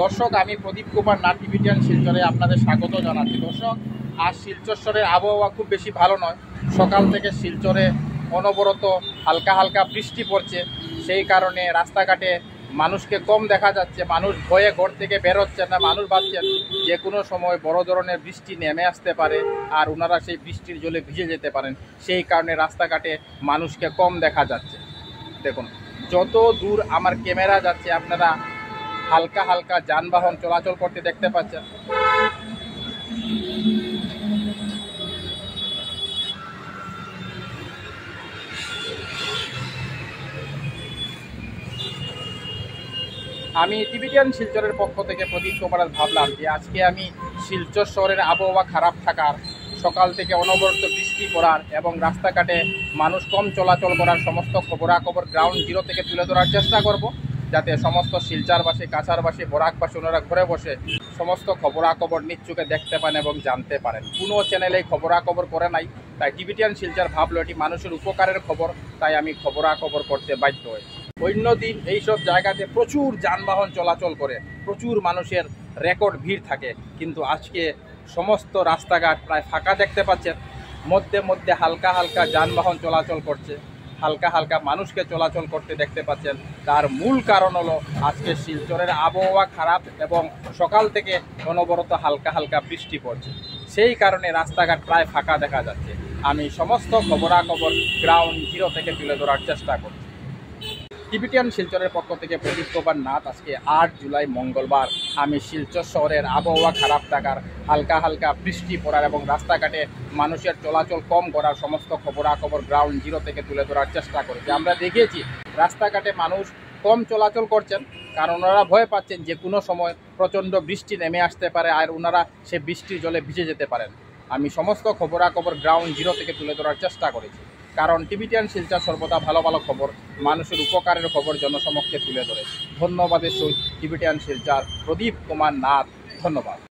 দর্শক, আমি প্রদীপ কুমার নাথ টিভিটিয়ান শিলচরে আপনাদের স্বাগত জানাচ্ছি। দর্শক, আজ শিলচরের আবহাওয়া খুব বেশি ভালো নয়। সকাল থেকে শিলচরে অনবরত হালকা হালকা বৃষ্টি পড়ছে। সেই কারণে রাস্তাঘাটে মানুষকে কম দেখা যাচ্ছে। মানুষ ভয়ে ঘর থেকে বের হচ্ছে না। মানুষ ভাবছেন যে কোনো সময় বড় ধরনের বৃষ্টি নেমে আসতে পারে, আর ওনারা সেই বৃষ্টির জলে ভিজে যেতে পারেন। সেই কারণে রাস্তাঘাটে মানুষকে কম দেখা যাচ্ছে। দেখুন, যত দূর আমার ক্যামেরা যাচ্ছে আপনারা হালকা হালকা যানবাহন চলাচল করতে দেখতে পাচ্ছেন। আমি টিভিটিয়ান শিলচরের পক্ষ থেকে প্রদীপ কুমার ভাবলাম যে আজকে আমি শিলচর শহরের আবহাওয়া খারাপ থাকার, সকাল থেকে অনবরত বৃষ্টি পড়ার এবং রাস্তাঘাটে মানুষ কম চলাচল করার সমস্ত খবরাখবর গ্রাউন্ড জিরো থেকে তুলে ধরার চেষ্টা করব, যাতে সমস্ত শিলচরবাসী, কাছারবাসী, বরাকবাসী ওনারা ঘরে বসে সমস্ত খবরাখবর নিচ্ছুকে দেখতে পান এবং জানতে পারেন। কোনো চ্যানেলেই খবরাখবর করে নাই, তাই টিভিটিয়ান শিলচর ভাবলো এটি মানুষের উপকারের খবর, তাই আমি খবরাখবর করতে বাধ্য হয়েছি। অন্যদিন এইসব জায়গাতে প্রচুর যানবাহন চলাচল করে, প্রচুর মানুষের রেকর্ড ভিড় থাকে, কিন্তু আজকে সমস্ত রাস্তাঘাট প্রায় ফাঁকা দেখতে পাচ্ছেন। মধ্যে মধ্যে হালকা হালকা যানবাহন চলাচল করছে, হালকা হালকা মানুষকে চলাচল করতে দেখতে পাচ্ছেন। তার মূল কারণ হলো আজকে শিলচরের আবহাওয়া খারাপ এবং সকাল থেকে অনবরত হালকা হালকা বৃষ্টি পড়ছে। সেই কারণে রাস্তাঘাট প্রায় ফাঁকা দেখা যাচ্ছে। আমি সমস্ত খবরাখবর গ্রাউন্ড জিরো থেকে তুলে ধরার চেষ্টা করছি। টিভিটিয়ান শিলচরের পক্ষ থেকে প্রদীপ কুমার নাথ। আজকে 8 জুলাই মঙ্গলবার। আমি শিলচর শহরের আবহাওয়া খারাপ থাকার, হালকা হালকা বৃষ্টি পড়ার এবং রাস্তাঘাটে মানুষের চলাচল কম করার সমস্ত খবরাখবর গ্রাউন্ড জিরো থেকে তুলে ধরার চেষ্টা করেছি। আমরা দেখেছি রাস্তাঘাটে মানুষ কম চলাচল করছেন, কারণ ওনারা ভয় পাচ্ছেন যে কোনো সময় প্রচণ্ড বৃষ্টি নেমে আসতে পারে, আর ওনারা সে বৃষ্টির জলে ভিজে যেতে পারেন। আমি সমস্ত খবরাখবর গ্রাউন্ড জিরো থেকে তুলে ধরার চেষ্টা করেছি, কারণ টিভিটিয়ান শিলচর সর্বদা ভালো ভালো খবর, মানুষের উপকারের খবর জনসমক্ষে তুলে ধরে। ধন্যবাদের সহিত টিভিটিয়ান শিলচর প্রদীপ কুমার নাথ। ধন্যবাদ।